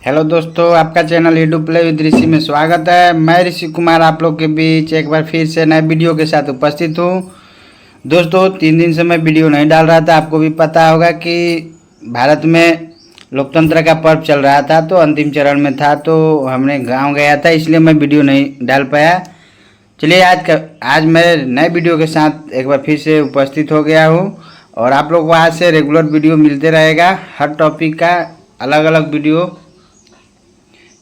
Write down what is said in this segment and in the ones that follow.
Hello दोस्तों, आपका channel YouTube play with ऋषि में स्वागत है। मैं ऋषि कुमार आप लोग के बीच एक बार फिर से नए वीडियो के साथ उपस्थित हूँ। दोस्तों 3 दिन से मैं वीडियो नहीं डाल रहा था। आपको भी पता होगा कि भारत में लोकतंत्र का पर्व चल रहा था, तो अंतिम चरण में था, तो हमने गाँव गया था, इसलिए मैं वीडियो नहीं डाल पाया। चलिए आज मैं नए वीडियो के साथ एक बार फिर से उपस्थित हो गया हूँ और आप लोग को आज से रेगुलर वीडियो मिलते रहेगा, हर टॉपिक का अलग अलग वीडियो।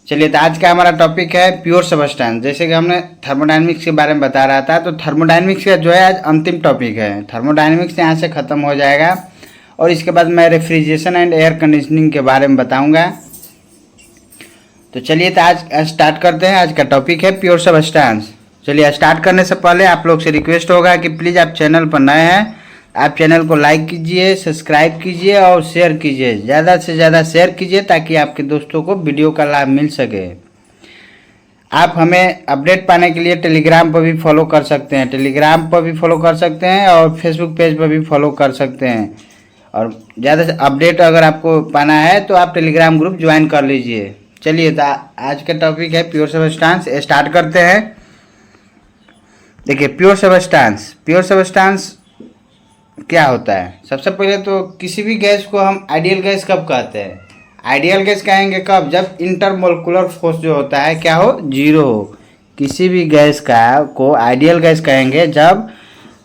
चलिए, तो आज का हमारा टॉपिक है प्योर सबस्टेंस। जैसे कि हमने थर्मोडायनेमिक्स के बारे में बता रहा था, तो थर्मोडायनेमिक्स का जो है आज अंतिम टॉपिक है। थर्मोडायनेमिक्स यहाँ से ख़त्म हो जाएगा और इसके बाद मैं रेफ्रिजरेशन एंड एयर कंडीशनिंग के बारे में बताऊंगा। तो चलिए, तो आज स्टार्ट करते हैं। आज का टॉपिक है प्योर सबस्टेंस। चलिए, स्टार्ट करने से पहले आप लोग से रिक्वेस्ट होगा कि प्लीज़ आप चैनल पर नए हैं, आप चैनल को लाइक कीजिए, सब्सक्राइब कीजिए और शेयर कीजिए। ज़्यादा से ज़्यादा शेयर कीजिए ताकि आपके दोस्तों को वीडियो का लाभ मिल सके। आप हमें अपडेट पाने के लिए टेलीग्राम पर भी फॉलो कर सकते हैं, और फेसबुक पेज पर भी फॉलो कर सकते हैं। और ज़्यादा से अपडेट अगर आपको पाना है तो आप टेलीग्राम ग्रुप ज्वाइन कर लीजिए। चलिए, तो आज का टॉपिक है प्योर सबस्टेंस। स्टार्ट करते हैं। देखिए, प्योर सबस्टेंस क्या होता है। सबसे पहले तो किसी भी गैस को हम आइडियल गैस कब कहते हैं? आइडियल गैस कहेंगे कब? जब इंटरमोलिकुलर फोर्स जो होता है क्या हो? जीरो हो। किसी भी गैस को आइडियल गैस कहेंगे जब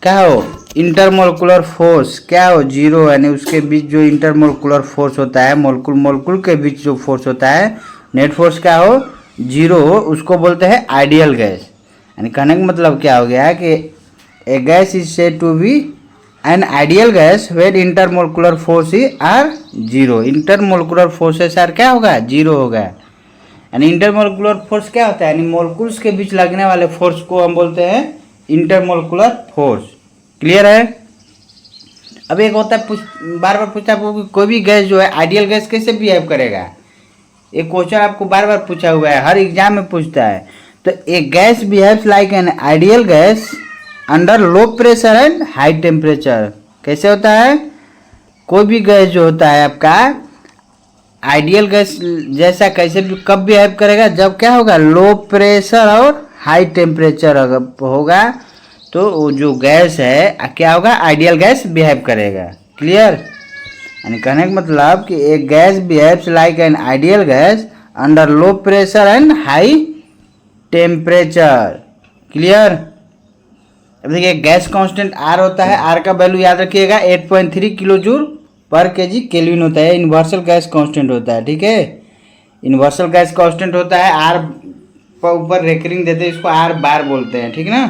क्या हो? इंटरमोलिकुलर फोर्स क्या हो? जीरो, यानी उसके बीच जो इंटरमोलिकुलर फोर्स होता है, मोलिकुल के बीच जो फोर्स होता है, नेट फोर्स क्या हो? जीरो हो। उसको बोलते हैं आइडियल गैस। यानी कहने का मतलब क्या हो गया कि a gas is said to be an ideal gas where intermolecular force are zero. Intermolecular forces are क्या होगा? जीरो होगा। यानी इंटरमोलिकुलर फोर्स क्या होता है? यानी मोलिकुल्स के बीच लगने वाले फोर्स को हम बोलते हैं इंटरमोलिकुलर फोर्स। क्लियर है? अब एक होता है, बार बार पूछा आपको कि कोई भी गैस जो है आइडियल गैस कैसे बिहेव करेगा। एक क्वेश्चन आपको बार बार पूछा हुआ है, हर एग्जाम में पूछता है। तो एक gas behaves like an ideal gas under low pressure and high temperature. कैसे होता है? कोई भी गैस जो होता है आपका आइडियल गैस जैसा कैसे भी कब बिहेव करेगा? जब क्या होगा? लो प्रेशर और हाई टेम्परेचर अगर होगा तो वो जो गैस है क्या होगा? आइडियल गैस बिहेव करेगा। क्लियर? यानी कहने का मतलब कि एक gas behaves like an ideal gas under low pressure and high temperature. Clear? अब देखिए, गैस कांस्टेंट आर होता है। आर का वैल्यू याद रखिएगा 8.3 किलो जूल पर केजी केल्विन होता है। यूनिवर्सल गैस कांस्टेंट होता है। ठीक है, यूनिवर्सल गैस कांस्टेंट होता है। आर पर ऊपर रेकरिंग देते हैं, इसको आर बार बोलते हैं। ठीक ना?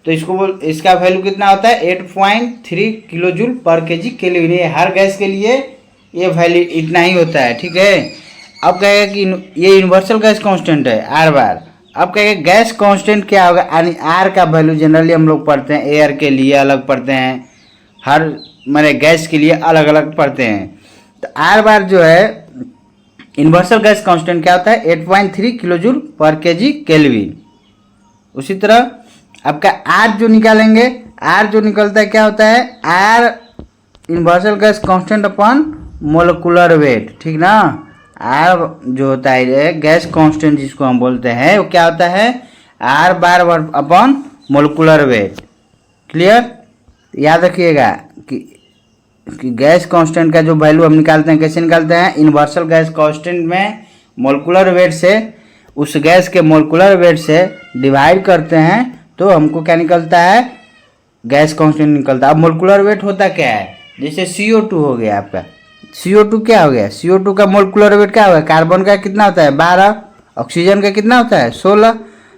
तो इसका वैल्यू कितना होता है? 8.3 किलो जूल पर केजी केल्विन। ये हर गैस के लिए ये वैल्यू इतना ही होता है। ठीक है, अब कहेगा कि ये यूनिवर्सल गैस कांस्टेंट है आर बार। अब कहेंगे गैस कांस्टेंट क्या होगा? यानी आर का वैल्यू जनरली हम लोग पढ़ते हैं, एयर के लिए अलग पढ़ते हैं, हर मैंने गैस के लिए अलग अलग पढ़ते हैं। तो आर बार जो है यूनिवर्सल गैस कांस्टेंट क्या होता है? 8.3 किलो जूल पर केजी केल्विन। उसी तरह आपका आर जो निकालेंगे, आर जो निकलता है क्या होता है? R universal gas constant upon molecular weight. ठीक ना? आर जो होता है गैस कांस्टेंट जिसको हम बोलते हैं, वो क्या होता है? Are bar upon molecular wait. Clear? याद रखिएगा कि गैस कांस्टेंट का जो वैल्यू हम निकालते हैं, कैसे निकालते हैं? यूनिवर्सल गैस कांस्टेंट में मोलिकुलर वेट से, उस गैस के मोलिकुलर वेट से डिवाइड करते हैं तो हमको क्या निकलता है? गैस कांस्टेंट निकलता है। अब मोलिकुलर वेट होता क्या है? जैसे CO2 हो गया आपका, CO2 क्या हो गया? CO2 का मोलिकुलर वेट क्या होगा? कार्बन का कितना होता है? 12, ऑक्सीजन का कितना होता है? 16।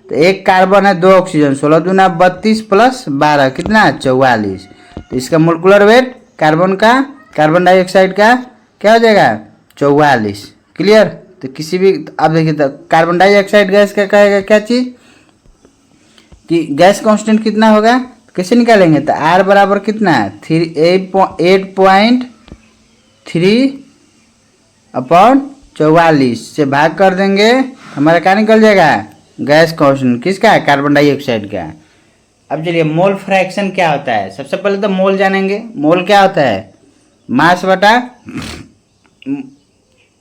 तो एक कार्बन है, 2 ऑक्सीजन, 16 दूना 32 प्लस 12 कितना? 44। तो इसका मोलिकुलर वेट कार्बन का, कार्बन डाइऑक्साइड का क्या हो जाएगा? 44। क्लियर? तो किसी भी, अब देखिए, तो कार्बन डाइऑक्साइड गैस का कहेगा क्या चीज़ कि गैस कांस्टेंट कितना होगा? कैसे निकालेंगे? तो आर बराबर कितना है? 8.3 अपॉन 44 से भाग कर देंगे, हमारा क्या निकल जाएगा? गैस कांस्टेंट किसका? कार्बन डाइऑक्साइड का। अब चलिए, मोल फ्रैक्शन क्या होता है? सबसे पहले तो मोल जानेंगे। मोल क्या होता है? मास बटा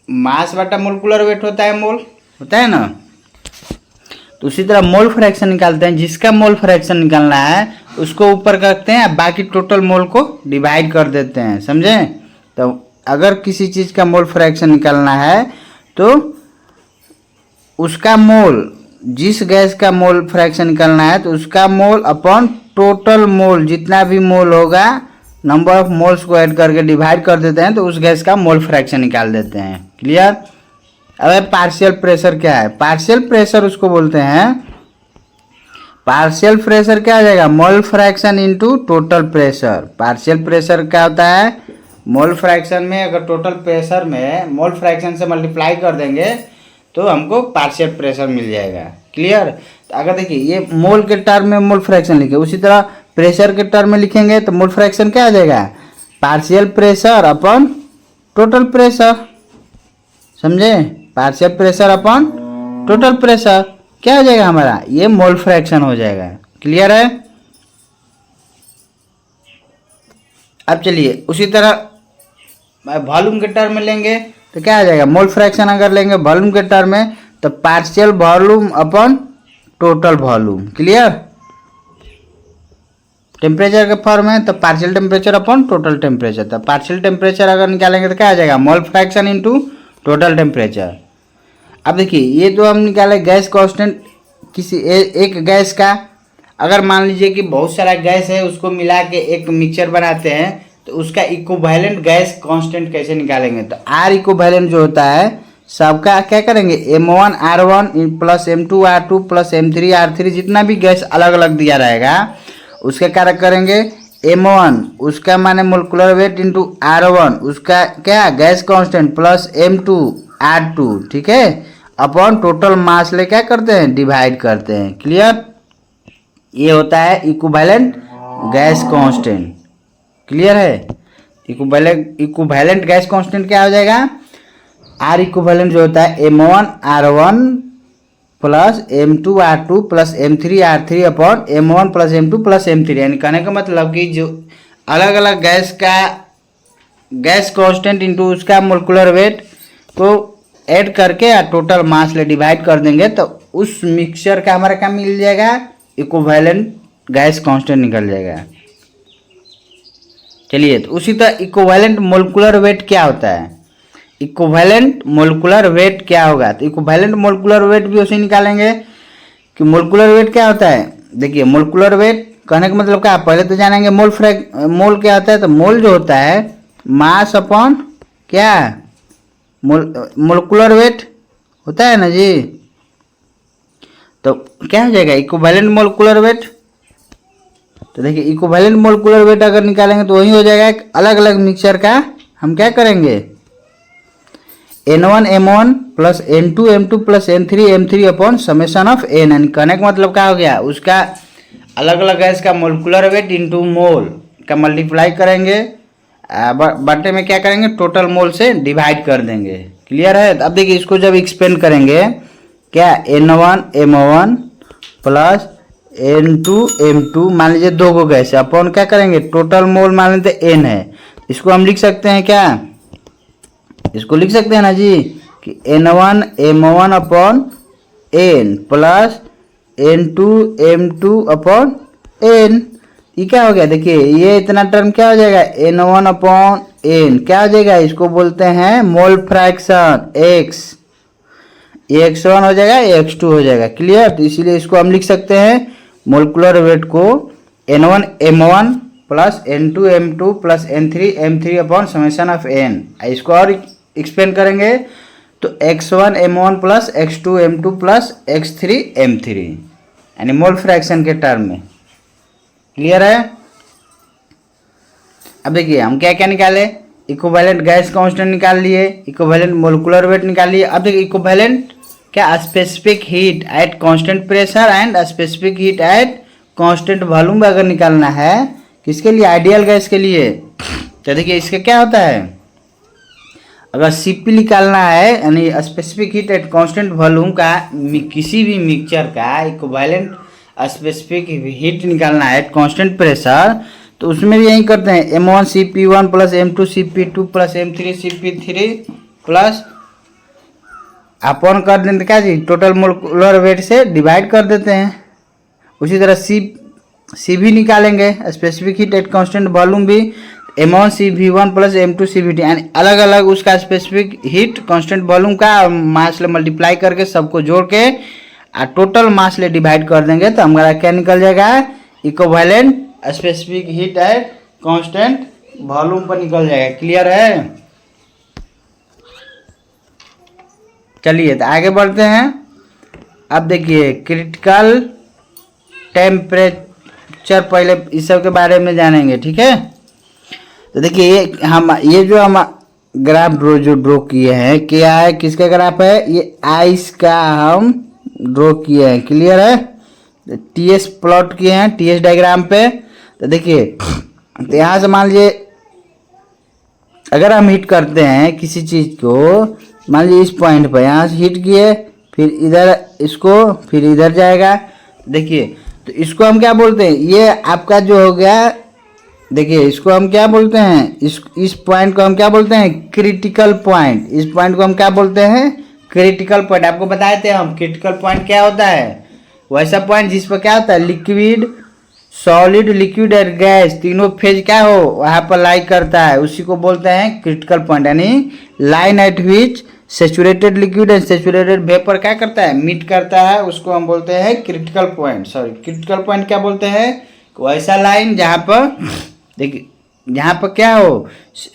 मास बटा मोलिकुलर वेट होता है, मोल होता है ना। तो उसी तरह मोल फ्रैक्शन निकालते हैं, जिसका मोल फ्रैक्शन निकालना है उसको ऊपर करते हैं, बाकी टोटल मोल को डिवाइड कर देते हैं, समझे। तो अगर किसी चीज़ का मोल फ्रैक्शन निकालना है तो उसका मोल, जिस गैस का मोल फ्रैक्शन निकालना है तो उसका मोल अपॉन टोटल मोल, जितना भी मोल होगा नंबर ऑफ मोल्स को ऐड करके डिवाइड कर देते हैं, तो उस गैस का मोल फ्रैक्शन निकाल देते हैं। क्लियर। अब पार्शियल प्रेशर क्या है? पार्शियल प्रेशर उसको बोलते हैं, पार्शियल प्रेशर क्या आ जाएगा? Mole fraction into total pressure. Partial pressure क्या होता है? मोल फ्रैक्शन में अगर टोटल प्रेशर में मोल फ्रैक्शन से मल्टीप्लाई कर देंगे तो हमको पार्शियल प्रेशर मिल जाएगा। क्लियर। तो अगर देखिए ये मोल के टर्म में मोल फ्रैक्शन लिखे, उसी तरह प्रेशर के टर्म में लिखेंगे तो मोल फ्रैक्शन क्या आ जाएगा? Partial pressure upon total pressure, समझे। Partial pressure upon total pressure क्या हो जाएगा हमारा? ये मोल फ्रैक्शन हो जाएगा। क्लियर है। अब चलिए उसी तरह वॉल्यूम के टर्म में लेंगे तो क्या आ जाएगा? मोल फ्रैक्शन अगर लेंगे वॉल्यूम के टर्म में तो partial volume upon total volume. Clear. Temperature के फॉर्म में तो partial temperature upon total temperature. तो पार्शियल टेम्परेचर अगर निकालेंगे तो क्या आ जाएगा? Mole fraction into total temperature. अब देखिए ये तो हम निकाले गैस कांस्टेंट किसी एक गैस का। अगर मान लीजिए कि बहुत सारा गैस है, उसको मिला के एक मिक्सचर बनाते हैं तो उसका इक्विवेलेंट गैस कांस्टेंट कैसे निकालेंगे? तो आर इक्विवेलेंट जो होता है सबका क्या करेंगे? M1 R1 plus M2 R2 plus M3 R3, जितना भी गैस अलग अलग दिया रहेगा उसका क्या करेंगे? M1 उसका माने मोलिकुलर वेट इंटू R1 उसका क्या gas constant plus M2 R2, ठीक है, अपॉन टोटल मास ले क्या करते हैं? डिवाइड करते हैं। क्लियर। ये होता है इक्विवेलेंट गैस कांस्टेंट। क्लियर है। इक्विवेलेंट गैस कांस्टेंट क्या हो जाएगा? आर इक्विवेलेंट जो होता है M1 R1 plus M2 R2 plus M3 R3 upon M1 plus M2 plus M3। यानी कहने का मतलब कि जो अलग अलग गैस का गैस कांस्टेंट इंटू उसका मोलिकुलर वेट को ऐड करके या टोटल मास ले डिवाइड कर देंगे तो उस मिक्सचर का हमारा क्या मिल जाएगा? इक्विवेलेंट गैस कांस्टेंट निकल जाएगा। चलिए तो उसी तरह इक्विवेलेंट मोलिकुलर वेट क्या होता है? इक्विवेलेंट मोलिकुलर वेट क्या होगा? तो इक्विवेलेंट मोलिकुलर वेट भी उसे निकालेंगे कि मोलिकुलर वेट क्या होता है। देखिए मोलिकुलर वेट कहने का मतलब क्या? पहले तो जानेंगे मोल क्या होता है। तो मोल जो होता है मास अपॉन क्या? मोलिकुलर वेट होता है ना जी। तो क्या हो जाएगा? Equivalent molecular weight. तो देखिए इक्विवेलेंट मोलिकुलर वेट अगर निकालेंगे तो वही हो जाएगा एक अलग अलग मिक्सचर का हम क्या करेंगे? N1 M1 plus N2 M2 plus N3 M3 upon summation of N। यानी कहने का मतलब क्या हो गया? उसका अलग अलग गैस का मोलिकुलर वेट इंटू मोल का मल्टीप्लाई करेंगे, बटे में क्या करेंगे? टोटल मोल से डिवाइड कर देंगे। क्लियर है। अब देखिए इसको जब एक्सपेंड करेंगे क्या? N1 M1 plus N2 M2 मान लीजिए दो गो गैस है, अपॉन क्या करेंगे? टोटल मोल मान लेते N है। इसको हम लिख सकते हैं क्या? इसको लिख सकते हैं ना जी कि N1 M1 upon N plus N2 M2 upon N। ये क्या हो गया? देखिए ये इतना टर्म क्या हो जाएगा? N1 अपॉन N क्या हो जाएगा? इसको बोलते हैं मोल फ्रैक्शन X। ये X1 हो जाएगा, ये X2 हो जाएगा। क्लियर। तो इसीलिए इसको हम लिख सकते हैं मोलिकुलर वेट को N1 M1 plus N2 M2 plus N3 M3 upon summation of N। इसको और एक्सपेंड करेंगे तो X1 M1 plus X2 M2 plus X3 M3 यानी मोल फ्रैक्शन के टर्म में। क्लियर है। अब देखिए हम क्या क्या निकाले? इक्विवेलेंट गैस कांस्टेंट निकाल लिए, इक्विवेलेंट मोलिकुलर वेट निकाल लिए। अब देखिए इक्विवेलेंट क्या? Specific heat at constant pressure and specific heat at constant volume अगर निकालना है किसके लिए? आइडियल गैस के लिए। तो देखिए इसका क्या होता है? अगर Cp निकालना है यानी specific heat at constant volume का किसी भी मिक्सचर का इक्विवेलेंट स्पेसिफिक हीट निकालना है एट कांस्टेंट प्रेशर, तो उसमें भी यही करते हैं M1 Cp1 plus M2 Cp2 plus M3 Cp3 plus upon कर देते क्या जी, टोटल मोलकुलर वेट से डिवाइड कर देते हैं। उसी तरह सी भी निकालेंगे, specific heat at constant volume भी M1 CV1 plus M2 CVT, यानी अलग अलग उसका स्पेसिफिक हीट कांस्टेंट वॉल्यूम का मास ले मल्टीप्लाई करके सबको जोड़ के और टोटल मास ले डिवाइड कर देंगे तो हमारा क्या निकल जाएगा, equivalent specific heat at constant volume पर निकल जाएगा। क्लियर है? चलिए तो आगे बढ़ते हैं। अब देखिए क्रिटिकल टेम्परेचर, पहले इस सब के बारे में जानेंगे, ठीक है। तो देखिए ये जो हम ग्राफ ड्रॉ किए हैं, क्या है, किसका ग्राफ है, ये आइस का हम ड्रॉ किए हैं। क्लियर है? TS प्लॉट किए हैं TS डायग्राम पे। तो देखिए तो यहाँ से मान लीजिए अगर हम हिट करते हैं किसी चीज़ को, मान लीजिए इस पॉइंट पर यहाँ से हिट किए, फिर इधर इसको, फिर इधर जाएगा। देखिए तो इसको हम क्या बोलते हैं, ये आपका जो हो गया, देखिए इसको हम क्या बोलते हैं, इस पॉइंट को हम क्या बोलते हैं, क्रिटिकल पॉइंट। इस पॉइंट को हम क्या बोलते हैं, क्रिटिकल पॉइंट। आपको बताए थे हम क्रिटिकल पॉइंट क्या होता है, वैसा पॉइंट जिस पर क्या होता है, लिक्विड, सॉलिड, लिक्विड और गैस तीनों फेज क्या हो वहाँ पर लाई करता है, उसी को बोलते हैं क्रिटिकल पॉइंट। यानी line at which saturated liquid and saturated vapour क्या करता है, मीट करता है, उसको हम बोलते हैं critical point. Sorry, critical point क्या बोलते हैं, वैसा लाइन जहाँ पर देखिए जहाँ पर क्या हो,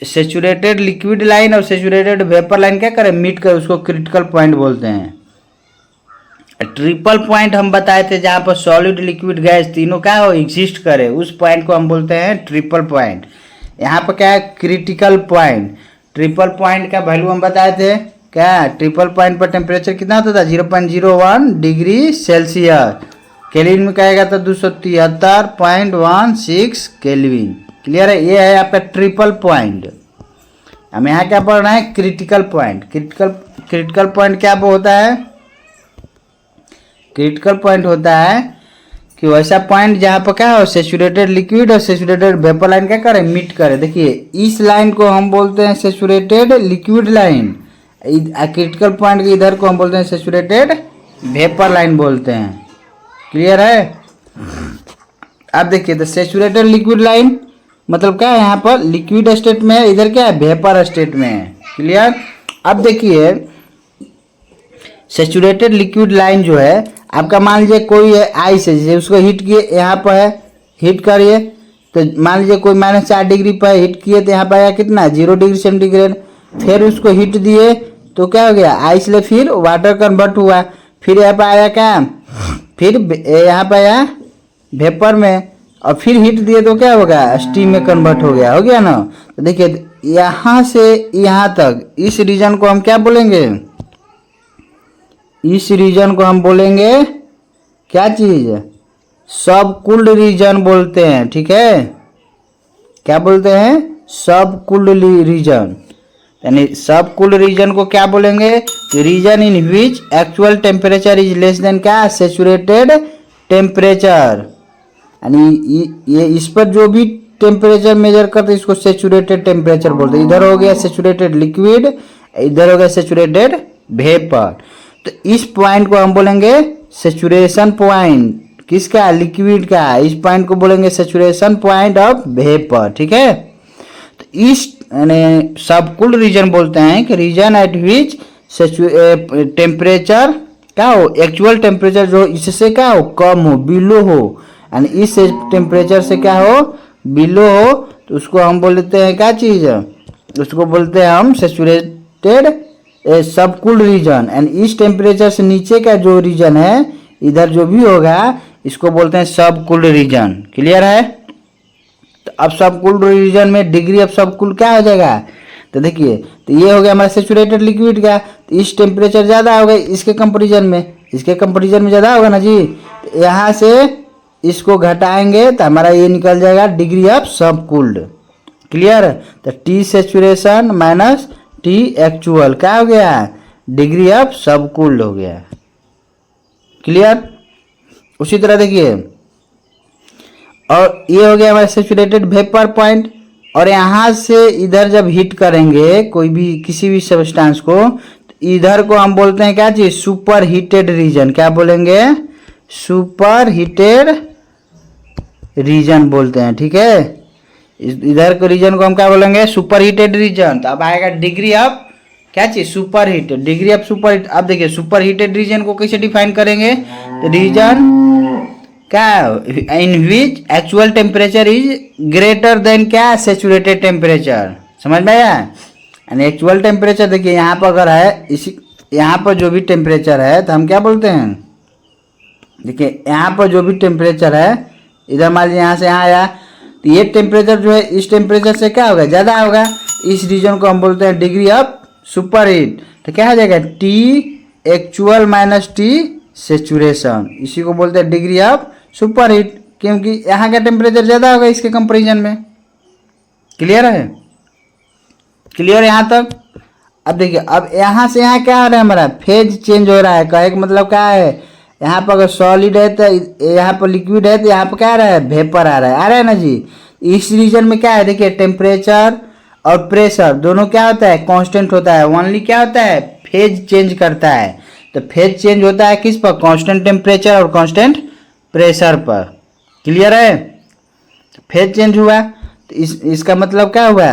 सेचुरेटेड लिक्विड लाइन और सेचुरेटेड वेपर लाइन क्या करे, मीट कर, उसको क्रिटिकल पॉइंट बोलते हैं। ट्रिपल पॉइंट हम बताए थे जहाँ पर सॉलिड, लिक्विड, गैस तीनों क्या हो, एग्जिस्ट करे, उस पॉइंट को हम बोलते हैं ट्रिपल पॉइंट। यहाँ पर क्या है, क्रिटिकल पॉइंट। ट्रिपल पॉइंट का वैल्यू हम बताए थे क्या, ट्रिपल पॉइंट पर टेम्परेचर कितना होता था, 0.01 डिग्री सेल्सियस। केल्विन में कहेगा तो 273.16 केल्विन। क्लियर है? ये है आपका ट्रिपल पॉइंट। हम यहाँ क्या पढ़ रहे हैं, क्रिटिकल पॉइंट। क्रिटिकल पॉइंट क्या होता है, क्रिटिकल पॉइंट होता है कि वैसा पॉइंट जहाँ पर क्या हो, सेचुरेटेड लिक्विड और सेचुरेटेड वेपर लाइन क्या करे, मीट करे। देखिए इस लाइन को हम बोलते हैं saturated liquid line, critical point के इधर को हम बोलते हैं सेचुरेटेड वेपर लाइन बोलते हैं। क्लियर है? अब देखिए तो सेचुरेटेड लिक्विड लाइन मतलब क्या है, यहाँ पर लिक्विड स्टेट में है, इधर क्या है, वेपर स्टेट में है। क्लियर? अब देखिए सेचुरेटेड लिक्विड लाइन जो है आपका, मान लीजिए कोई आइस है, जैसे उसको हीट किए, यहाँ पर है, हीट करिए तो मान लीजिए कोई -4 डिग्री पर हीट किए तो यहाँ पर आया कितना, 0 डिग्री सेंटीग्रेड। फिर उसको हीट दिए तो क्या हो गया, आइस ले फिर वाटर कन्वर्ट हुआ, फिर यहाँ पर आया क्या, फिर यहाँ पर आया वेपर में, और फिर हीट दिए तो क्या होगा, स्टीम में कन्वर्ट हो गया ना। तो देखिए यहाँ से यहाँ तक इस रीजन को हम क्या बोलेंगे, इस रीजन को हम बोलेंगे क्या चीज, सब कूल्ड रीजन बोलते हैं। ठीक है? क्या बोलते हैं, सब कूल्ड रीजन। यानी सब कूल्ड रीजन को क्या बोलेंगे, region in which actual temperature is less than क्या, सेचुरेटेड टेम्परेचर। यानी ये इस पर जो भी टेम्परेचर मेजर करते हैं इसको सेचुरेटेड टेम्परेचर बोलते हैं। इधर हो गया सेचुरेटेड लिक्विड, इधर हो गया सेचुरेटेड वेपर। तो इस पॉइंट को हम बोलेंगे सेचुरेशन पॉइंट, किसका, लिक्विड का। इस पॉइंट को बोलेंगे सेचुरेशन पॉइंट ऑफ वेपर। ठीक है? तो इस यानी सब कूल्ड रीजन बोलते हैं कि रीजन एट विच टेम्परेचर क्या हो, एक्चुअल टेम्परेचर जो इससे क्या हो, कम हो, बिलो हो, यानी इस टेम्परेचर से क्या हो, बिलो हो, तो उसको हम बोलते हैं क्या चीज, उसको बोलते हैं हम सेचुरेटेड सब कूल्ड रीजन। एंड इस टेम्परेचर से नीचे का जो रीजन है, इधर जो भी होगा, इसको बोलते हैं सब कूल्ड रीजन। क्लियर है? तो अब सब कूल्ड रीजन में डिग्री ऑफ सब कूल्ड क्या हो जाएगा, तो देखिए तो ये हो गया हमारा सेचुरेटेड लिक्विड का, तो इस टेम्परेचर ज़्यादा होगा इसके कंपेरिजन में, इसके कंपेरिजन में ज़्यादा होगा ना जी। तो यहाँ से इसको घटाएंगे तो हमारा ये निकल जाएगा डिग्री ऑफ सब कूल्ड। क्लियर? तो T saturation minus T actual क्या हो गया, डिग्री ऑफ सब कूल्ड हो गया। क्लियर? उसी तरह देखिए, और ये हो गया हमारा सेचुरेटेड वेपर पॉइंट। और यहाँ से इधर जब हीट करेंगे कोई भी किसी भी सब्सटेंस को, तो इधर को हम बोलते हैं क्या चीज, सुपर हीटेड रीजन। क्या बोलेंगे, सुपर हीटेड रीजन बोलते हैं, ठीक है। इधर के रीजन को हम क्या बोलेंगे, सुपर हीटेड रीजन। तो अब आएगा डिग्री ऑफ क्या चीज, super heated, degree of super heat. अब देखिए सुपर हीटेड रीजन को कैसे डिफाइन करेंगे, तो रीजन क्या, in which actual temperature is greater than क्या, सेचुरेटेड टेम्परेचर। समझ में आया। यानी एक्चुअल टेम्परेचर देखिए यहाँ पर अगर है, इसी यहाँ पर जो भी टेम्परेचर है तो हम क्या बोलते हैं, देखिए यहाँ पर जो भी टेम्परेचर है, इधर मान लीजिए यहाँ से यहाँ आया, तो ये टेम्परेचर जो है इस टेम्परेचर से क्या होगा, ज़्यादा होगा। इस रीजन को हम बोलते हैं डिग्री ऑफ सुपर हीट। तो क्या हो जाएगा, T actual minus T saturation, इसी को बोलते हैं डिग्री ऑफ सुपर हीट, क्योंकि यहाँ का टेम्परेचर ज़्यादा होगा इसके कंपेरिजन में। क्लियर है, क्लियर यहाँ तक। अब देखिए अब यहाँ से यहाँ क्या हो रहा है, हमारा फेज चेंज हो रहा है। कहे का मतलब क्या है, यहाँ पर अगर सॉलिड है तो यहाँ पर लिक्विड है, तो यहाँ पर क्या आ रहा है, वेपर आ रहा है ना जी। इस रीजन में क्या है, देखिए टेम्परेचर और प्रेशर दोनों क्या होता है, कांस्टेंट होता है। ओनली क्या होता है, फेज चेंज करता है। तो फेज चेंज होता है किस पर, कांस्टेंट टेम्परेचर और कांस्टेंट प्रेशर पर। क्लियर है, तो फेज चेंज हुआ तो इसका मतलब क्या हुआ,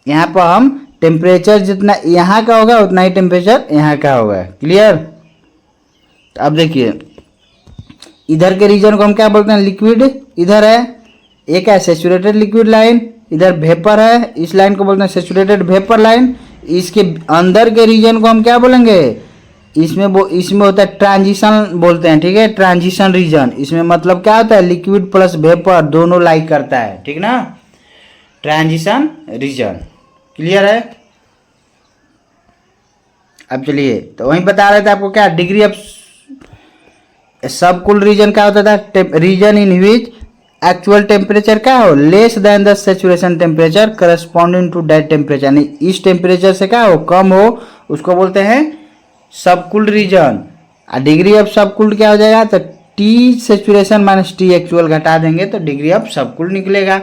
यहाँ पर हम टेम्परेचर जितना यहाँ का होगा उतना ही टेम्परेचर यहाँ का होगा। क्लियर। तो अब देखिए इधर के रीजन को हम क्या बोलते हैं, लिक्विड इधर है, एक है सेचुरेटेड लिक्विड लाइन, इधर वेपर है, इस लाइन को बोलते हैं सेचुरेटेड वेपर लाइन। इसके अंदर के रीजन को हम क्या बोलेंगे, इसमें होता है ट्रांजिशन बोलते हैं, ठीक है, ट्रांजिशन रीजन। इसमें मतलब क्या होता है, लिक्विड प्लस वेपर दोनों लाइक करता है, ठीक ना, ट्रांजिशन रीजन। क्लियर है। अब चलिए तो वहीं बता रहे थे आपको क्या, डिग्री ऑफ सबकूल रीजन क्या होता था, region in which actual temperature क्या हो, less than the saturation temperature corresponding to that temperature, यानी इस टेम्परेचर से क्या हो, कम हो, उसको बोलते हैं सबकूल रीजन। और डिग्री ऑफ सबकूल क्या हो जाएगा, तो T saturation minus T actual घटा देंगे तो डिग्री ऑफ सबकूल निकलेगा।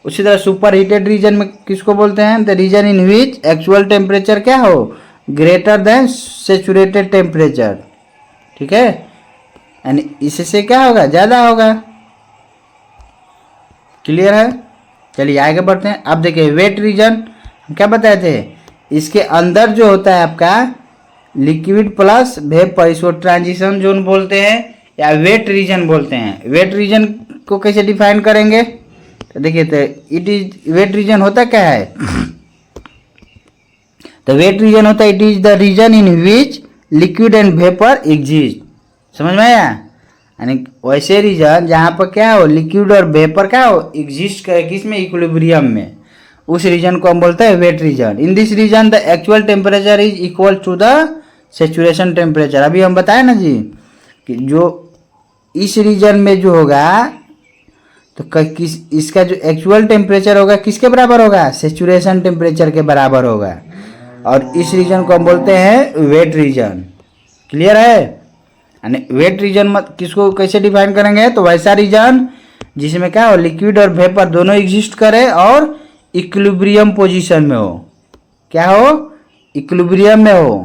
उसी तरह सुपर हीटेड रीजन में किसको बोलते हैं, the region in which actual temperature क्या हो, ग्रेटर देन सेचुरेटेड टेम्परेचर, ठीक है, यानी इससे क्या होगा, ज़्यादा होगा। क्लियर है। चलिए आगे बढ़ते हैं। अब देखिए वेट रीजन हम क्या बताए थे, इसके अंदर जो होता है आपका लिक्विड प्लस वेपर, इसको ट्रांजिशन जोन बोलते हैं या वेट रीजन बोलते हैं। वेट रीजन को कैसे डिफाइन करेंगे, तो देखिए तो इट इज वेट रीजन होता क्या है, तो वेट रीजन होता है it is the region in which liquid and vapour exist. समझ में आया, यानी वैसे रीजन जहाँ पर क्या हो, लिक्विड और वेपर क्या हो, एग्जिस्ट करे किस में, इक्विलिब्रियम में, उस रीजन को हम बोलते हैं wet region. In this region the actual temperature is equal to the saturation temperature. अभी हम बताए ना जी कि जो इस रीजन में जो होगा तो किस इसका जो एक्चुअल टेम्परेचर होगा किसके बराबर होगा, सेचुरेशन टेम्परेचर के बराबर होगा। और इस रीजन को हम बोलते हैं वेट रीजन। क्लियर है। यानी वेट रीजन किसको कैसे डिफाइन करेंगे, तो वैसा रीजन जिसमें क्या हो, लिक्विड और वेपर दोनों एग्जिस्ट करे और इक्विलिब्रियम पोजीशन में हो। क्या हो, इक्विलिब्रियम में हो।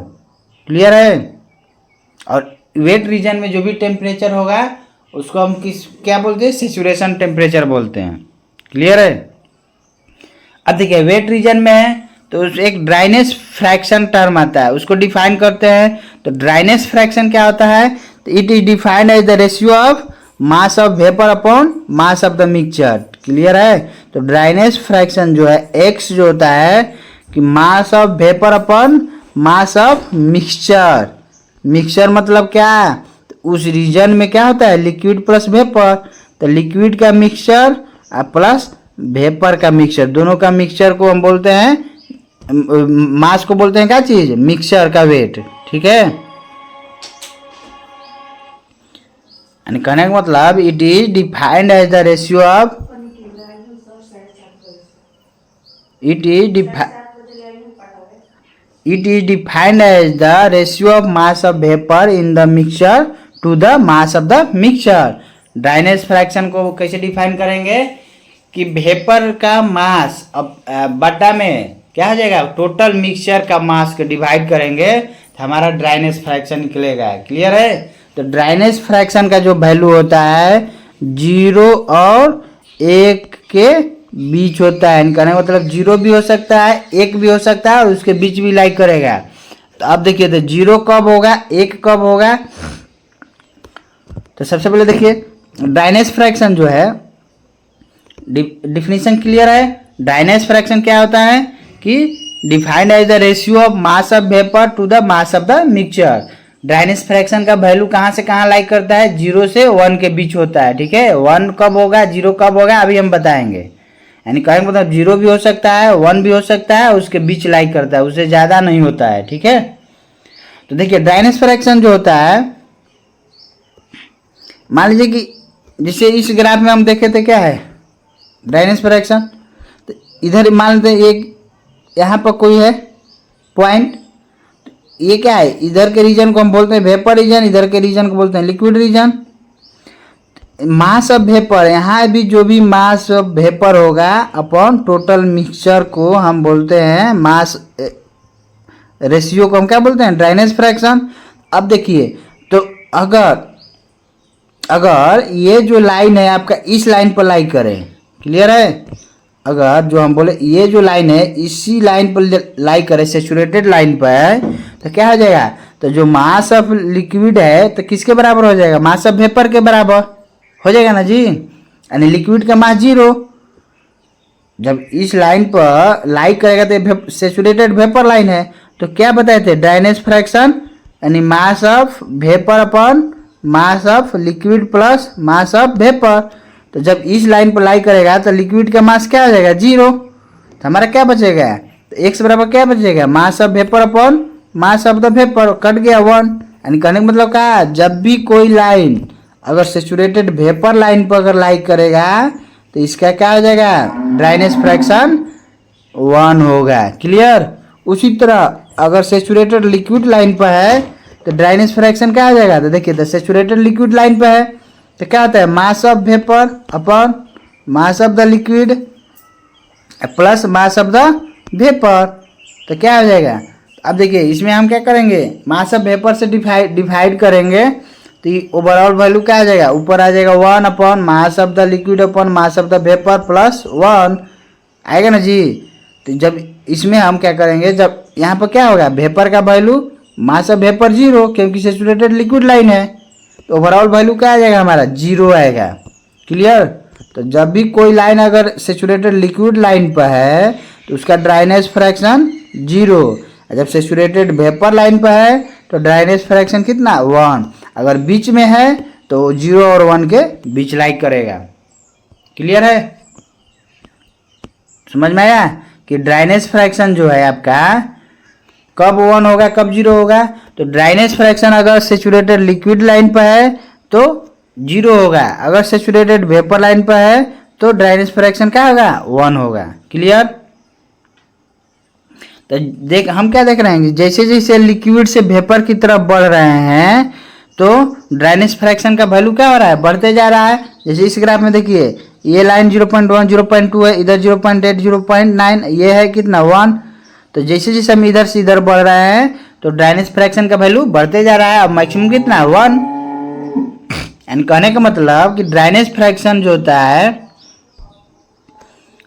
क्लियर है। और वेट रीजन में जो भी टेम्परेचर होगा उसको हम क्या बोलते हैं, सेचुरेशन टेम्परेचर बोलते हैं। क्लियर है। अब देखिए वेट रीजन में है तो एक ड्राइनेस फ्रैक्शन टर्म आता है, उसको डिफाइन करते हैं। तो ड्राइनेस फ्रैक्शन क्या होता है, तो it is defined as the ratio of mass of vapour upon mass of the mixture. Clear है। तो ड्राइनेस फ्रैक्शन जो है एक्स जो होता है कि मास of vapour upon mass of mixture. Mixture मतलब क्या, तो उस रीजन में क्या होता है, लिक्विड प्लस वेपर, तो लिक्विड का मिक्सचर प्लस वेपर का मिक्सचर, दोनों का मिक्सचर को हम बोलते हैं, मास को बोलते हैं क्या चीज, मिक्सचर का वेट। ठीक है। यानी कहने का मतलब it is defined as the ratio of it is defined as the ratio of mass of vapour in the mixture to the mass of the mixture. Dryness fraction को कैसे डिफाइन करेंगे कि वेपर का मास अब बटा में क्या हो जाएगा, टोटल मिक्सचर का मास को डिवाइड करेंगे तो हमारा ड्राइनेस फ्रैक्शन निकलेगा। क्लियर है? तो ड्राइनेस फ्रैक्शन का जो वैल्यू होता है 0 और 1 के बीच होता है। कहने का मतलब 0 भी हो सकता है, 1 भी हो सकता है और उसके बीच भी लाई करेगा। तो अब देखिए तो 0 कब होगा, 1 कब होगा। तो सबसे पहले देखिए ड्राइनेस फ्रैक्शन जो है, डिफिनीशन क्लियर है। ड्राइनेस फ्रैक्शन क्या होता है कि defined as the ratio of mass of vapour to the mass of the mixture. Dryness fraction का वैल्यू कहाँ से कहाँ लाई करता है, 0 से 1 के बीच होता है। ठीक है, 1 कब होगा, 0 कब होगा, अभी हम बताएंगे। यानी कहेंगे मतलब 0 भी हो सकता है, 1 भी हो सकता है, उसके बीच लाई करता है, उससे ज़्यादा नहीं होता है। ठीक है, तो देखिए ड्राइनेस फ्रैक्शन जो होता है, मान लीजिए कि जैसे इस ग्राफ में हम देखे थे क्या है ड्राइनेस फ्रैक्शन। तो इधर मान लेते हैं एक यहाँ पर कोई है पॉइंट, ये क्या है, इधर के रीजन को हम बोलते हैं वेपर रीजन, इधर के रीजन को बोलते हैं liquid region. Mass of vapour, यहाँ भी जो भी मास ऑफ वेपर होगा अपॉन टोटल मिक्सचर को हम बोलते हैं मास रेशियो को हम क्या बोलते हैं, ड्राइनेस फ्रैक्शन। अब देखिए तो अगर ये जो लाइन है आपका इस लाइन पर लाई करें, क्लियर है, अगर जो हम बोले ये जो लाइन है इसी लाइन पर लाई करें सेचुरेटेड लाइन पर, तो क्या हो जाएगा, तो जो मास ऑफ लिक्विड है तो किसके बराबर हो जाएगा, मास ऑफ वेपर के बराबर हो जाएगा ना जी। यानी लिक्विड का मास 0। जब इस लाइन पर लाई करेगा तो सेचुरेटेड वेपर लाइन है, तो क्या बताए थे, ड्राइनेस फ्रैक्शन यानी मास of vapour upon mass of liquid plus mass of vapour. तो जब इस लाइन पर लाई करेगा तो लिक्विड का मास क्या हो जाएगा, 0। तो हमारा क्या बचेगा, तो x बराबर क्या बचेगा, मास of vapour upon mass of the vapour, cut गया 1। यानी कहने का मतलब क्या, जब भी कोई लाइन अगर सेचुरेटेड वेपर लाइन पर अगर लाई करेगा तो इसका क्या हो जाएगा, ड्राइनेस फ्रैक्शन 1 होगा। क्लियर? उसी तरह अगर सेचुरेटेड लिक्विड लाइन पर है तो ड्राइनेस फ्रैक्शन क्या हो जाएगा, तो देखिए तो सेचुरेटेड लिक्विड लाइन पर है तो क्या होता है, मास of vapour upon mass of the liquid plus mass of the vapour, तो क्या हो जाएगा। अब देखिए इसमें हम क्या करेंगे, मास ऑफ वेपर से डिवाइड करेंगे तो ओवरऑल वैल्यू क्या आ जाएगा, ऊपर आ जाएगा 1 upon mass of the liquid upon mass of the vapour plus 1 आएगा ना जी। तो जब इसमें हम क्या करेंगे, जब यहाँ पर क्या होगा, वेपर का वैल्यू मास ऑफ वेपर 0 क्योंकि सेचुरेटेड लिक्विड लाइन है, तो ओवरऑल वैल्यू क्या आ जाएगा हमारा, 0 आएगा। क्लियर? तो जब भी कोई लाइन अगर सेचुरेटेड लिक्विड लाइन पर है तो उसका ड्राइनेस फ्रैक्शन 0, जब सेचुरेटेड वेपर लाइन पर है तो ड्राइनेस फ्रैक्शन कितना, 1। अगर बीच में है तो 0 और 1 के बीच लाई करेगा। क्लियर है? समझ में आया कि ड्राइनेस फ्रैक्शन जो है आपका कब 1 होगा कब 0 होगा। तो ड्राइनेस फ्रैक्शन अगर सेचुरेटेड लिक्विड लाइन पर है तो 0 होगा, अगर सेचुरेटेड वेपर लाइन पर है तो ड्राइनेस फ्रैक्शन क्या होगा, 1 होगा। क्लियर? तो देख हम क्या देख रहे हैं, जैसे जैसे लिक्विड से वेपर की तरफ बढ़ रहे हैं तो ड्राइनेस फ्रैक्शन का वैल्यू क्या हो रहा है, बढ़ते जा रहा है। जैसे इस ग्राफ में देखिए ये लाइन 0.1 0.2 है, इधर 0.8 0.9, ये है कितना 1। तो जैसे जैसे हम इधर से इधर बढ़ रहे हैं तो ड्राइनेस फ्रैक्शन का वैल्यू बढ़ते जा रहा है, अब मैक्सिमम कितना 1। एंड कहने का मतलब कि ड्राइनेस फ्रैक्शन जो होता है,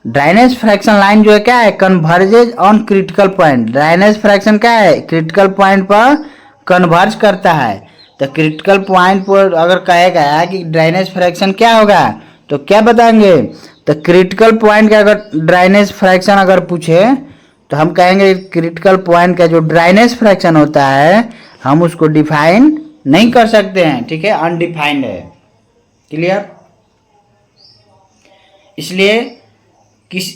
ड्राइनेस फ्रैक्शन लाइन जो है क्या है, converges on critical point. Dryness fraction क्या है, क्रिटिकल पॉइंट पर कन्वर्ज करता है। तो क्रिटिकल पॉइंट पर अगर कहेगा कि ड्राइनेस फ्रैक्शन क्या होगा तो क्या बताएंगे, तो क्रिटिकल पॉइंट का अगर ड्राइनेस फ्रैक्शन अगर पूछे तो हम कहेंगे क्रिटिकल पॉइंट का जो ड्राइनेस फ्रैक्शन होता है हम उसको डिफाइन नहीं कर सकते हैं। ठीक है, अनडिफाइंड है। क्लियर? इसलिए किस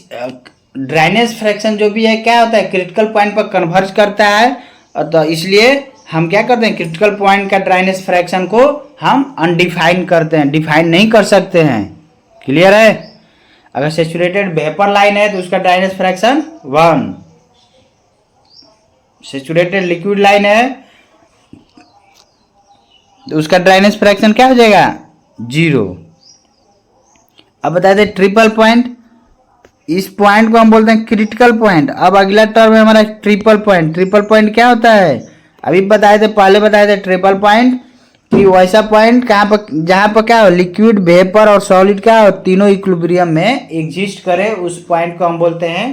ड्राइनेस फ्रैक्शन जो भी है क्या होता है, क्रिटिकल पॉइंट पर कन्वर्ज करता है, तो इसलिए हम क्या करते हैं, क्रिटिकल पॉइंट का ड्राइनेस फ्रैक्शन को हम अनडिफाइन करते हैं, डिफाइन नहीं कर सकते हैं। क्लियर है? अगर सेचुरेटेड वेपर लाइन है तो उसका dryness fraction 1, saturated liquid line है तो उसका ड्राइनेस फ्रैक्शन क्या हो जाएगा, 0। अब बता दें ट्रिपल पॉइंट, इस पॉइंट को हम बोलते हैं क्रिटिकल पॉइंट। अब अगला टर्म है हमारा ट्रिपल पॉइंट। ट्रिपल पॉइंट क्या होता है, अभी बताए थे, पहले बताए थे ट्रिपल पॉइंट कि वैसा पॉइंट कहाँ पर जहाँ पर क्या हो लिक्विड, वेपर और सॉलिड क्या हो तीनों इक्विलिब्रियम में एग्जिस्ट करे, उस पॉइंट को हम बोलते हैं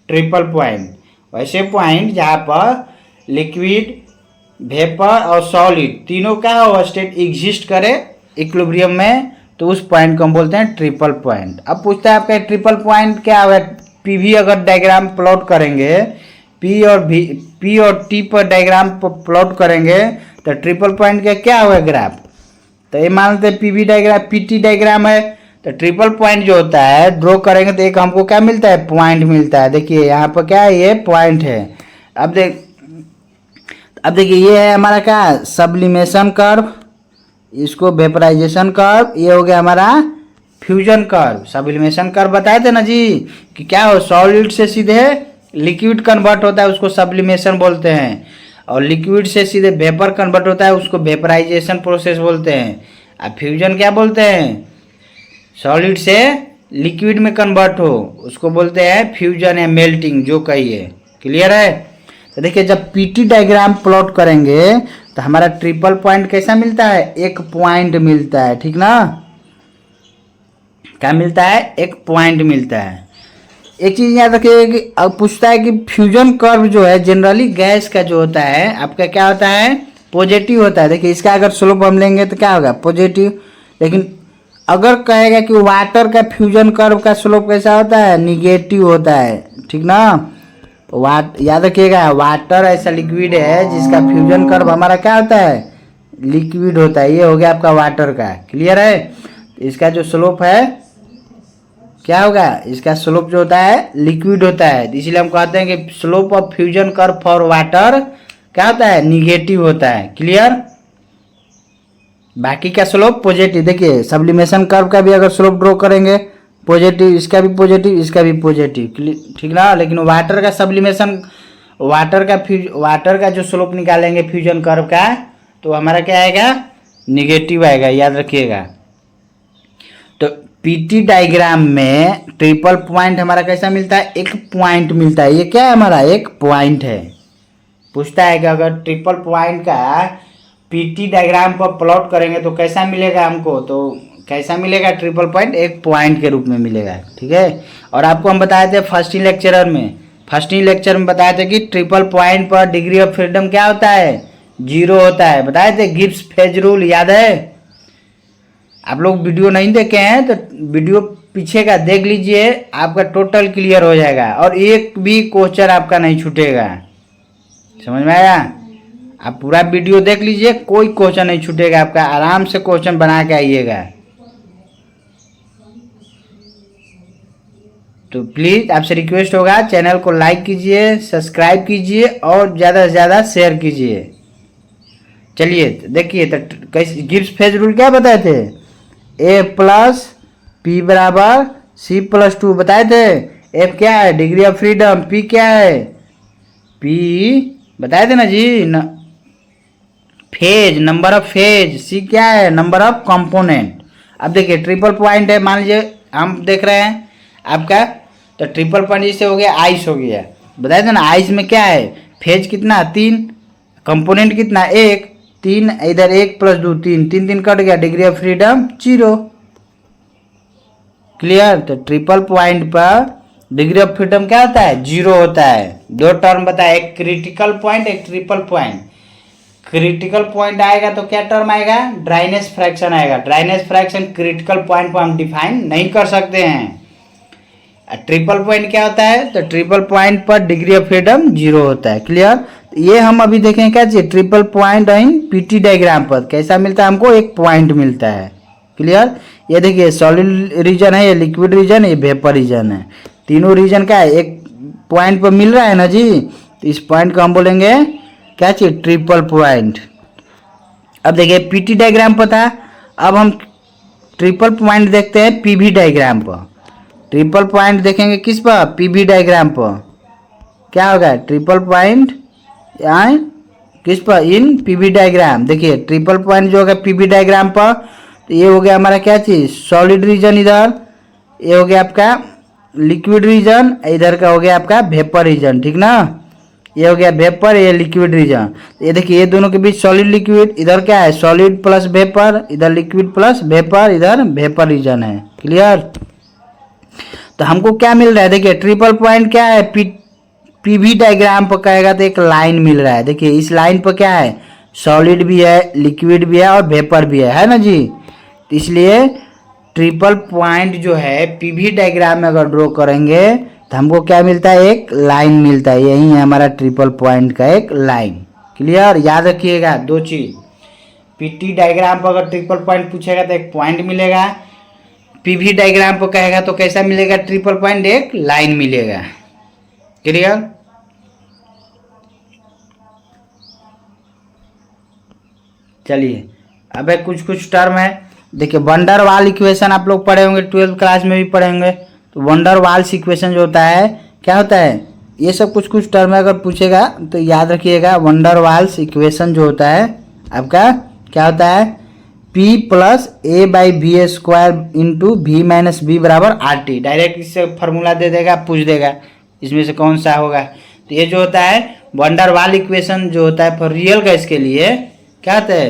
ट्रिपल पॉइंट। वैसे पॉइंट जहाँ पर लिक्विड, वेपर और सॉलिड तीनों क्या हो स्टेट एग्जिस्ट करे इक्विलिब्रियम में, तो उस पॉइंट को हम बोलते हैं ट्रिपल पॉइंट। अब पूछता है आपका ट्रिपल पॉइंट क्या है। पीवी अगर डायग्राम प्लॉट करेंगे, पी और टी पर डायग्राम प्लॉट करेंगे तो ट्रिपल पॉइंट का क्या होगा ग्राफ। तो ये मान लेते हैं पीवी डायग्राम, पीटी डायग्राम है, तो ट्रिपल पॉइंट जो होता है ड्रॉ करेंगे तो एक हमको क्या मिलता है, पॉइंट मिलता है। देखिए यहाँ पर क्या है, ये पॉइंट है। अब देखिए ये है हमारा क्या, सब्लिमेशन कर्व, इसको वेपराइजेशन कर्व, ये हो गया हमारा फ्यूजन कर्व। सब्लिमेशन कर्व बताए थे ना जी कि क्या हो, सॉलिड से सीधे लिक्विड कन्वर्ट होता है, उसको सब्लिमेशन बोलते हैं, और लिक्विड से सीधे वेपर कन्वर्ट होता है, उसको वेपराइजेशन प्रोसेस बोलते हैं। अब फ्यूजन क्या बोलते हैं, सॉलिड से लिक्विड में कन्वर्ट हो, उसको बोलते हैं फ्यूजन या मेल्टिंग, जो कहिए। क्लियर है। तो देखिए जब पीटी डायग्राम प्लॉट करेंगे तो हमारा ट्रिपल पॉइंट कैसा मिलता है, एक पॉइंट मिलता है, ठीक ना। क्या मिलता है, एक पॉइंट मिलता है। एक चीज याद रखिए कि अब पूछता है कि फ्यूजन कर्व जो है जनरली गैस का जो होता है आपका क्या होता है, पॉजिटिव होता है। देखिए इसका अगर स्लोप हम लेंगे तो क्या होगा, पॉजिटिव। लेकिन अगर कहेगा कि वाटर का फ्यूजन कर्व का स्लोप कैसा होता है, निगेटिव होता है, ठीक ना। याद रखिएगा वाटर ऐसा लिक्विड है जिसका फ्यूजन कर्व हमारा क्या होता है, लिक्विड होता है। ये हो गया आपका वाटर का। क्लियर है। इसका जो स्लोप है क्या होगा, इसका स्लोप जो होता है लिक्विड होता है, इसीलिए हम कहते हैं कि slope of fusion curve for water क्या होता है, निगेटिव होता है। क्लियर। बाकी का स्लोप पॉजिटिव। देखिए सब्लिमेशन कर्व का भी अगर स्लोप ड्रॉ करेंगे पॉजिटिव, इसका भी पॉजिटिव, इसका भी पॉजिटिव, ठीक ना। लेकिन वाटर का सब्लिमेशन, वाटर का जो स्लोप निकालेंगे फ्यूजन कर्व का तो हमारा क्या आएगा, निगेटिव आएगा, याद रखिएगा। तो पीटी डायग्राम में ट्रिपल पॉइंट हमारा कैसा मिलता है, एक पॉइंट मिलता है। ये क्या है हमारा, एक पॉइंट है। पूछता है कि अगर ट्रिपल पॉइंट का पीटी डायग्राम पर प्लॉट करेंगे तो कैसा मिलेगा हमको, तो कैसा मिलेगा, ट्रिपल पॉइंट एक पॉइंट के रूप में मिलेगा। ठीक है। और आपको हम बताए थे फर्स्ट ही लेक्चर में बताए थे कि ट्रिपल पॉइंट पर डिग्री ऑफ फ्रीडम क्या होता है, 0 होता है। बताए थे गिब्स फेज रूल, याद है। आप लोग वीडियो नहीं देखे हैं तो वीडियो पीछे का देख लीजिए, आपका टोटल क्लियर हो जाएगा और एक भी क्वेश्चन आपका नहीं छूटेगा। समझ में आया। आप पूरा वीडियो देख लीजिए, कोई क्वेश्चन नहीं छूटेगा आपका, आराम से क्वेश्चन बना के आइएगा। तो प्लीज़ आपसे रिक्वेस्ट होगा चैनल को लाइक कीजिए, सब्सक्राइब कीजिए और ज़्यादा से ज़्यादा शेयर कीजिए। चलिए देखिए तो कैसे गिब्स फेज रूल क्या बताए थे, A प्लस पी बराबर C प्लस 2 बताए थे। F क्या है, डिग्री ऑफ फ्रीडम। P क्या है, P बताए थे ना जी, phase, number of phase. C क्या है, नंबर ऑफ कंपोनेंट। अब देखिए ट्रिपल पॉइंट है, मान लीजिए हम देख रहे हैं आपका, तो ट्रिपल पॉइंट जैसे हो गया, आइस हो गया। बताए थे ना आइस में क्या है, फेज कितना 3, कंपोनेंट कितना 1, 3, इधर 1 + 2 3, 3 3 कट गया, डिग्री ऑफ फ्रीडम 0। क्लियर। तो ट्रिपल पॉइंट पर डिग्री ऑफ फ्रीडम क्या होता है, 0 होता है। दो टर्म बताया, एक क्रिटिकल पॉइंट, एक ट्रिपल पॉइंट। क्रिटिकल पॉइंट आएगा तो क्या टर्म आएगा, ड्राइनेस फ्रैक्शन आएगा। ड्राइनेस फ्रैक्शन क्रिटिकल पॉइंट को हम डिफाइन नहीं कर सकते हैं। ट्रिपल पॉइंट क्या होता है, तो ट्रिपल पॉइंट पर डिग्री ऑफ फ्रीडम 0 होता है। क्लियर। ये हम अभी देखें क्या चाहिए, triple point in PT diagram पर कैसा मिलता है हमको, एक पॉइंट मिलता है। क्लियर। ये देखिए सॉलिड रीजन है, ये लिक्विड रीजन, ये वेपर रीजन है। तीनों रीजन क्या है, एक पॉइंट पर मिल रहा है ना जी, तो इस पॉइंट को हम बोलेंगे क्या चाहिए, ट्रिपल पॉइंट। अब देखिए पीटी डायग्राम पर था, अब हम ट्रिपल पॉइंट देखते हैं पीवी डायग्राम पर। ट्रिपल पॉइंट देखेंगे किस पर, पीवी डायग्राम पर। क्या होगा, ट्रिपल पॉइंट किस पर, इन पीवी डायग्राम। देखिए ट्रिपल पॉइंट जो होगा पीवी डायग्राम पर, तो ये हो गया हमारा क्या चीज, सॉलिड रीजन, इधर ये हो गया आपका लिक्विड रीजन, इधर का हो गया आपका वेपर रीजन। ठीक ना। ये हो गया वेपर, ये लिक्विड रीजन। ये देखिए ये दोनों के बीच सॉलिड लिक्विड, इधर क्या है सॉलिड प्लस वेपर, इधर लिक्विड प्लस वेपर, इधर वेपर रीजन है। क्लियर। तो हमको क्या मिल रहा है, देखिए ट्रिपल पॉइंट क्या है, पीवी डायग्राम पर कहेगा तो एक लाइन मिल रहा है। देखिए इस लाइन पर क्या है सॉलिड भी है, लिक्विड भी है और वेपर भी है ना जी। तो इसलिए ट्रिपल पॉइंट जो है पीवी डायग्राम में अगर ड्रॉ करेंगे तो हमको क्या मिलता है, एक लाइन मिलता है। यही है हमारा ट्रिपल पॉइंट का एक लाइन। क्लियर। याद रखिएगा दो चीज, पीटी डायग्राम पर अगर ट्रिपल पॉइंट पूछेगा तो एक पॉइंट मिलेगा, पीवी डायग्राम पर कहेगा तो कैसा मिलेगा ट्रिपल पॉइंट, एक लाइन मिलेगा। क्लियर। चलिए अब कुछ कुछ टर्म है। देखिए वंडर वाल इक्वेशन आप लोग पढ़े होंगे, 12th क्लास में भी पढ़े होंगे। तो वंडर वाल्स इक्वेशन जो होता है क्या होता है, ये सब कुछ कुछ टर्म अगर पूछेगा तो याद रखिएगा। वंडर वाल्स इक्वेशन जो होता है आपका क्या होता है, P plus A by B square into V minus B बराबर आर टी। डायरेक्ट इससे फॉर्मूला दे देगा, पूछ देगा इसमें से कौन सा होगा। तो ये जो होता है वंडर वाल इक्वेशन जो होता है फॉर रियल गैस के लिए क्या होता है,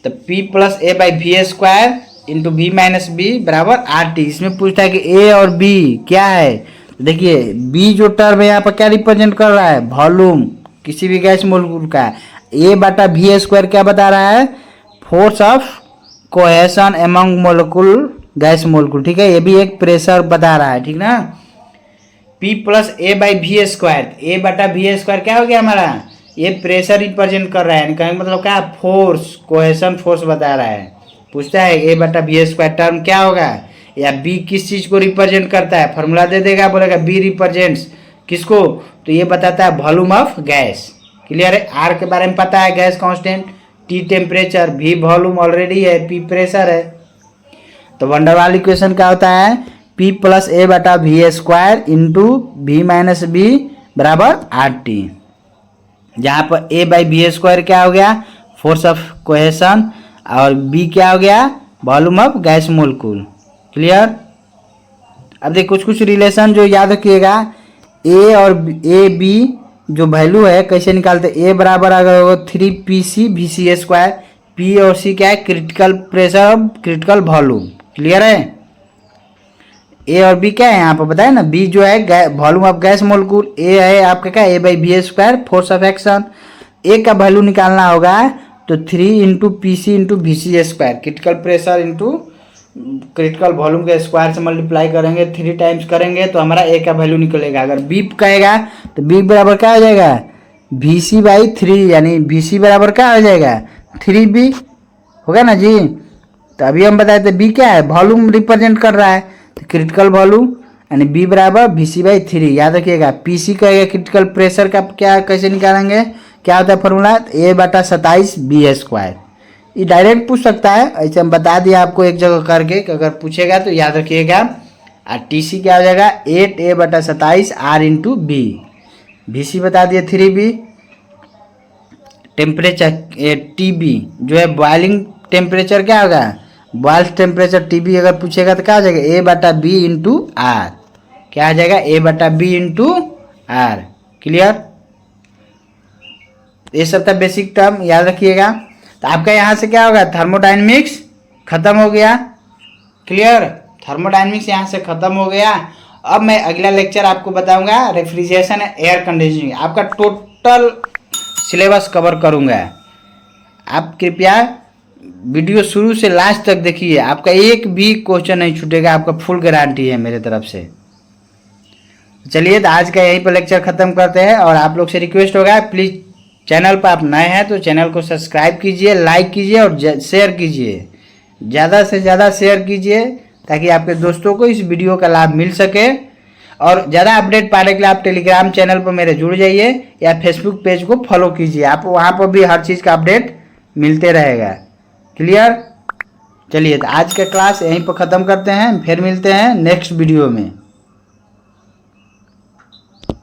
तो P plus A by B square into B minus B बराबर आर टी। इसमें पूछता है कि ए और बी क्या है। तो देखिए बी जो टर्म है यहाँ पर क्या रिप्रेजेंट कर रहा है, वॉल्यूम किसी भी गैस मोलिक्यूल का। ए बटा बी स्क्वायर क्या बता रहा है, force of cohesion among molecule, gas molecule. ठीक है, ये भी एक प्रेशर बता रहा है। ठीक ना। P plus A by v square, a बटा वी स्क्वायर क्या हो गया हमारा, ये प्रेशर रिप्रेजेंट कर रहा है। कहने मतलब क्या, फोर्स, कोहेशन फोर्स बता रहा है। पूछता है ए बटा बी स्क्वायर टर्म क्या होगा, या बी किस चीज को रिप्रेजेंट करता है, फॉर्मूला दे देगा, बोलेगा बी रिप्रेजेंट्स किसको, तो ये बताता है वॉल्यूम ऑफ गैस। क्लियर है। आर के बारे में पता है, गैस कांस्टेंट, टी टेम्परेचर, भी वॉल्यूम ऑलरेडी है, पी प्रेशर है। तो वंडर वाल इक्वेशन क्या होता है, P प्लस ए बटा we square into V minus B बराबर आर टी, जहाँ पर ए बाई बी स्क्वायर क्या हो गया, फोर्स ऑफ कोहेशन, और बी क्या हो गया, volume of gas molecule. Clear. अब देखिए कुछ कुछ रिलेशन जो याद रखिएगा, ए और ए बी जो वैल्यू है कैसे निकालते, ए बराबर अगर होगा 3pc वी स्क्वायर, पी और सी क्या है critical pressure, critical volume. Clear है। ए और बी क्या है यहाँ पर बताए ना, बी जो है volume of gas molecule, a है आपका क्या a by B square force of action. A का वैल्यू निकालना होगा तो 3 into P C into V C square, critical pressure into critical volume के स्क्वायर से मल्टीप्लाई करेंगे, 3 टाइम्स करेंगे तो हमारा ए का वैल्यू निकलेगा। अगर बी कहेगा तो बी बराबर क्या हो जाएगा, वी सी बाई 3, यानी वी सी बराबर क्या हो जाएगा 3b होगा ना जी। तो अभी हम बताए थे बी क्या है, वॉल्यूम रिप्रेजेंट कर रहा है, तो क्रिटिकल वॉल्यूम यानी बी बराबर वी सी बाई 3। याद रखिएगा पी सी कहेगा क्रिटिकल प्रेशर का क्या कैसे निकालेंगे, क्या होता है फॉर्मूला, ए बटा 27 बी स्क्वायर। ये डायरेक्ट पूछ सकता है, ऐसे हम बता दिया आपको एक जगह करके, अगर पूछेगा तो याद रखिएगा। और टी सी क्या हो जाएगा 8 ए बटा 27 आर इंटू बी, वी सी बता दिए 3b, टेम्परेचर टी बी जो है बॉइलिंग टेम्परेचर क्या होगा, बॉइल टेम्परेचर टी बी अगर पूछेगा तो क्या हो जाएगा ए बटा बी इंटू आर, क्या आ जाएगा ए बटा बी इंटू आर। क्लियर। ये सब था बेसिक टर्म, याद रखिएगा। तो आपका यहाँ से क्या होगा, थर्मोडायनेमिक्स खत्म हो गया। क्लियर। थर्मोडायनेमिक्स यहाँ से खत्म हो गया। अब मैं अगला लेक्चर आपको बताऊंगा रेफ्रिजरेशन एंड एयर कंडीशनिंग। आपका टोटल सिलेबस कवर करूंगा। आप कृपया वीडियो शुरू से लास्ट तक देखिए, आपका एक भी क्वेश्चन नहीं छूटेगा, आपका फुल गारंटी है मेरे तरफ से। चलिए तो आज का यहीं पर लेक्चर खत्म करते हैं, और आप लोग से रिक्वेस्ट होगा प्लीज़ चैनल पर आप नए हैं तो चैनल को सब्सक्राइब कीजिए, लाइक कीजिए और शेयर कीजिए, ज़्यादा से ज़्यादा शेयर कीजिए ताकि आपके दोस्तों को इस वीडियो का लाभ मिल सके। और ज़्यादा अपडेट पाने के लिए आप टेलीग्राम चैनल पर मेरे जुड़ जाइए या फेसबुक पेज को फॉलो कीजिए, आप वहाँ पर भी हर चीज़ का अपडेट मिलते रहेगा। क्लियर। चलिए तो आज का क्लास यहीं पर ख़त्म करते हैं, फिर मिलते हैं नेक्स्ट वीडियो में।